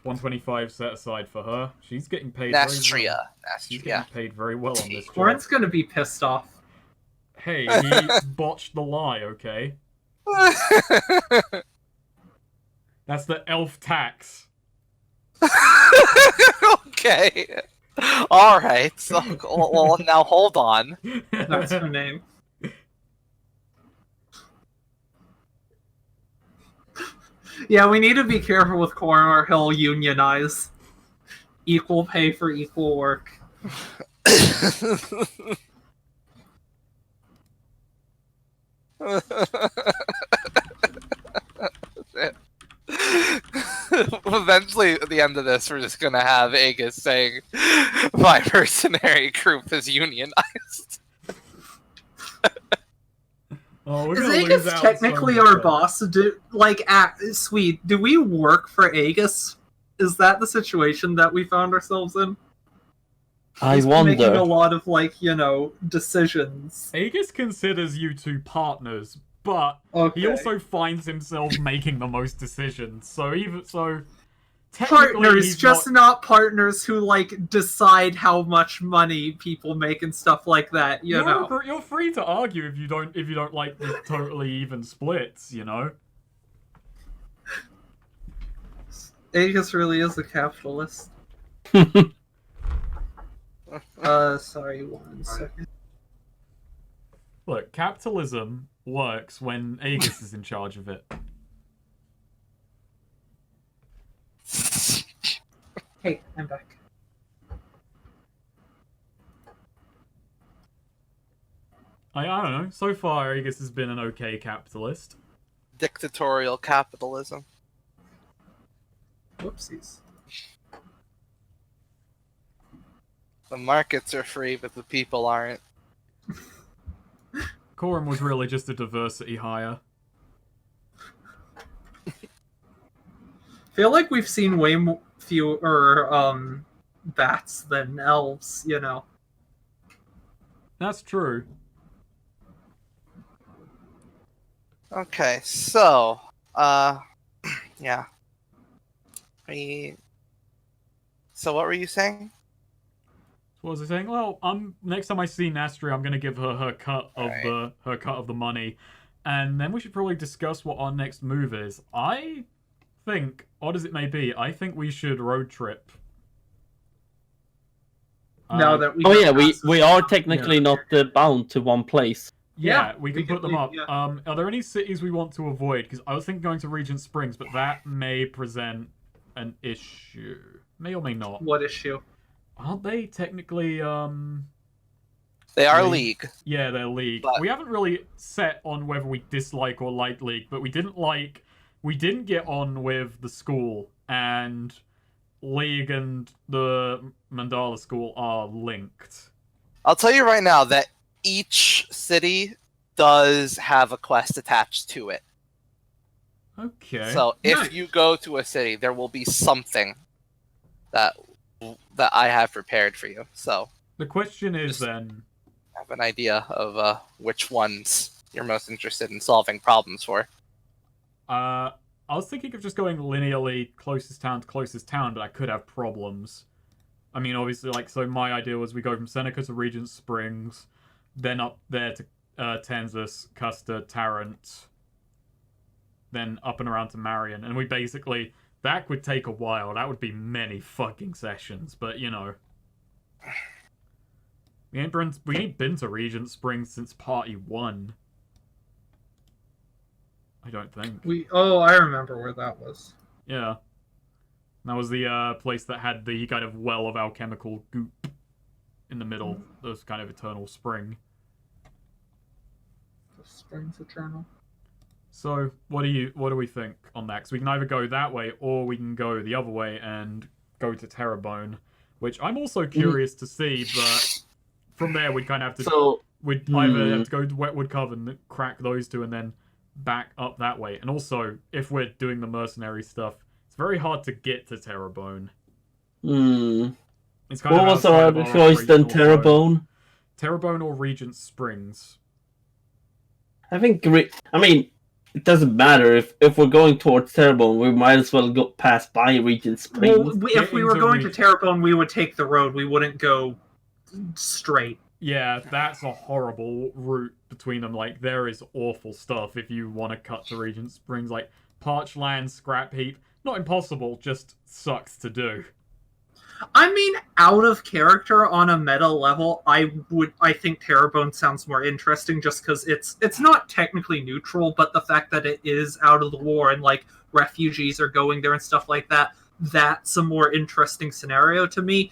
125 set aside for her. She's getting paid very well. Nastria. She's getting paid very well on this job. Warren's gonna be pissed off. Hey, he botched the lie, okay? That's the elf tax. Okay. All right. So, well, now hold on. That's her name. Yeah, we need to be careful with Corner Hill unionize. Equal pay for equal work. Eventually, at the end of this, we're just gonna have Aegis saying, "My mercenary group is unionized." Oh, we're Is gonna lose Aegis out technically so much, our though. boss? Sweet, do we work for Aegis? Is that the situation that we found ourselves in? I He's making a wonder. lot of, decisions. Aegis considers you two partners, but Okay. he also finds himself making the most decisions. Technically, Partners, he's just not partners who, decide how much money people make and stuff like that, you know? You're free to argue if you don't like the totally even splits, you know. Aegis really is a capitalist. Sorry, 1 second. Look, capitalism works when Aegis is in charge of it. Hey, I'm back. I don't know. So far, Aegis has been an okay capitalist. Dictatorial capitalism. Whoopsies. The markets are free, but the people aren't. Corum was really just a diversity hire. Feel like we've seen way fewer bats than elves, you know. That's true. Okay, so, yeah. So what were you saying? What was I saying? Well, next time I see Nastri, I'm gonna give her her cut of the money, and then we should probably discuss what our next move is. I think, odd as it may be, I think we should road trip. Now that we Oh got yeah, passes we are now. technically not bound to one place. Yeah, Yeah, we we can can put them leave- up. yeah. Are there any cities we want to avoid? Because I was thinking going to Regent Springs, but that may present an issue. May or may not. What issue? Aren't they technically, They are League. League. Yeah, they're League. But- We haven't really set on whether we dislike or like League, but we didn't get on with the school, and League and the Mandala school are linked. I'll tell you right now that each city does have a quest attached to it. Okay. So if Nice. you go to a city, there will be something that I have prepared for you. So The question is Just- then, have an idea of which ones you're most interested in solving problems for. I was thinking of just going linearly closest town to closest town, but I could have problems. I mean, obviously, so my idea was we go from Seneca to Regent Springs, then up there to Tenzis, Custer, Tarrant, then up and around to Marion, and we basically... That would take a while. That would be many fucking sessions, but, you know... We ain't been to Regent Springs since Party 1. I don't think. I remember where that was. Yeah. That was the place that had the kind of well of alchemical goop. in the middle, those kind of eternal spring. The spring's eternal. So, what do we think on that? Because we can either go that way, or we can go the other way and go to Terrebone, which I'm also curious to see. But from there, we'd kind of have to we'd either have to go to Wetwood Cove and crack those two, and then back up that way. And also, if we're doing the mercenary stuff, it's very hard to get to Terrebone. It's kind what of was our other choice than Terrebone? Terrebone or Regent Springs. I think. I mean, it doesn't matter if we're going towards Terrebone. We might as well go pass by Regent Springs. Well, if we were going to Terrebone, we would take the road. We wouldn't go straight. Yeah, that's a horrible route between them. Like, there is awful stuff if you want to cut to Regent Springs. Like, parched land, scrap heap. Not impossible, just sucks to do. I mean, out of character on a meta level, I think Terrebone sounds more interesting just because it's not technically neutral, but the fact that it is out of the war and like refugees are going there and stuff like that, that's a more interesting scenario to me.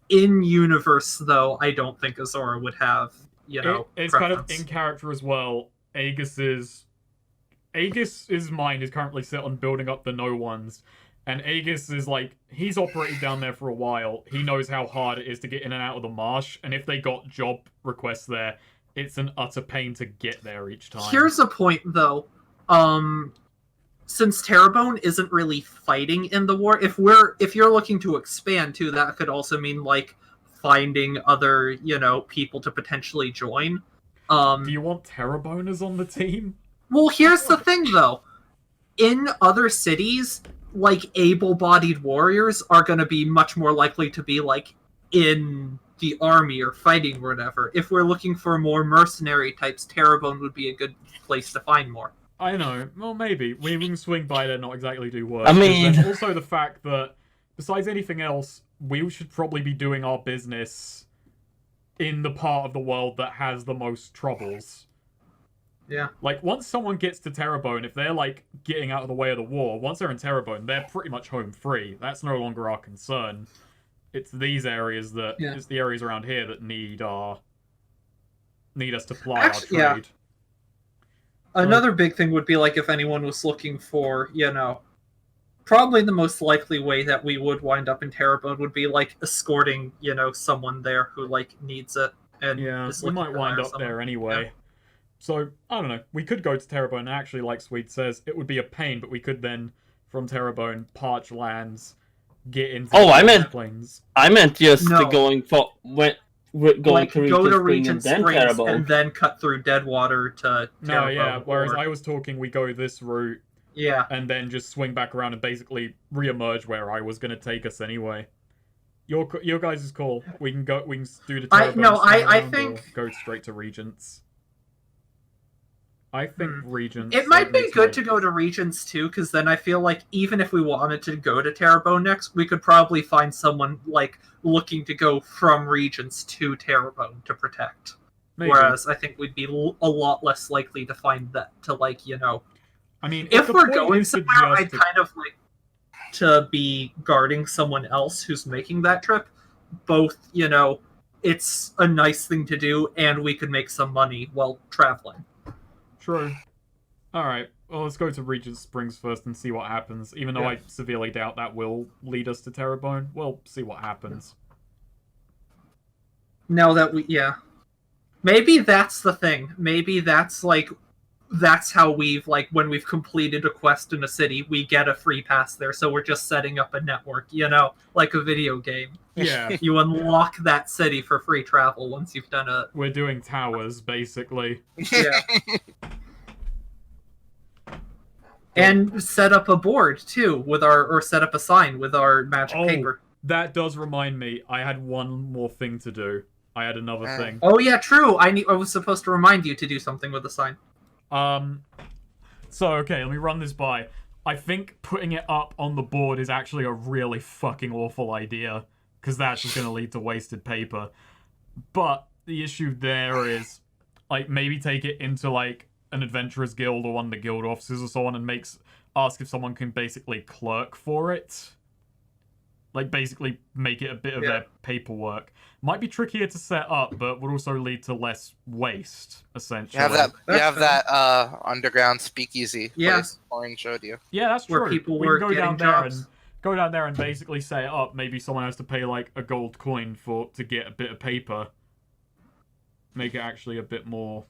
In universe, though, I don't think Azora would have, it's preference. kind of in character as well. Aegis's mind is currently set on building up the No Ones. And Aegis is like, he's operated down there for a while. He knows how hard it is to get in and out of the marsh. And if they got job requests there, it's an utter pain to get there each time. Here's a point, though. Since Terrebone isn't really fighting in the war, if you're looking to expand too, that could also mean like finding other, people to potentially join. Do you want Terreboners on the team? Well, here's the thing, though. In other cities, like, able-bodied warriors are going to be much more likely to be, like, in the army or fighting or whatever. If we're looking for more mercenary types, Terrebone would be a good place to find more. I know. Well, maybe. We can swing by there, not exactly do work. I mean... There's also the fact that, besides anything else, we should probably be doing our business in the part of the world that has the most troubles. Yeah. Like, once someone gets to Terrebone, if they're, like, getting out of the way of the war, once they're in Terrebone, they're pretty much home free. That's no longer our concern. It's these areas that... Yeah. It's the areas around here that need us to ply our trade. Yeah. Another big thing would be, like, if anyone was looking for, probably the most likely way that we would wind up in Terrebone would be, like, escorting, someone there who, like, needs it. And yeah, we might wind up there anyway. Yeah. So, I don't know, we could go to Terrebone, and actually, like Swede says, it would be a pain, but we could then, from Terrebone, parch lands, get into plains. I meant just going to Regent Springs and then cut through Deadwater to Terrebone. No, yeah, whereas I was talking, we go this route, and then just swing back around and basically re-emerge where I was going to take us anyway. Your guys' call. We can do the Terrebone. I think... go straight to Regents. I think Regents... It might be good to go to Regents, too, because then I feel like even if we wanted to go to Terrebone next, we could probably find someone, like, looking to go from Regents to Terrebone to protect. Maybe. Whereas I think we'd be a lot less likely to find that, to, like, I mean, if we're going somewhere, I'd kind of like to be guarding someone else who's making that trip. Both, it's a nice thing to do, and we could make some money while traveling. True. Alright, well, let's go to Regent Springs first and see what happens. Even though I severely doubt that will lead us to Terrebone, we'll see what happens. Now that maybe that's the thing. Maybe that's how we've, like, when we've completed a quest in a city, we get a free pass there, so we're just setting up a network, like a video game. Yeah. You unlock that city for free travel once you've done it. We're doing towers, basically. Yeah. And set up a board, too, or set up a sign with our magic paper. That does remind me, I had one more thing to do. I had another thing. Oh, yeah, true. I was supposed to remind you to do something with the sign. So, okay, let me run this by. I think putting it up on the board is actually a really fucking awful idea, because that's just going to lead to wasted paper. But the issue there is, like, maybe take it into, like, an adventurer's guild or one of the guild offices or so on and ask if someone can basically clerk for it. Like, basically make it a bit of Yeah. their paperwork. Might be trickier to set up, but would also lead to less waste, essentially. You have That's that underground speakeasy Yeah. place Orange showed you. Yeah, that's Where true. people We were can getting jobs. go down there and basically set it up. Maybe someone has to pay like a gold coin to get a bit of paper. Make it actually a bit more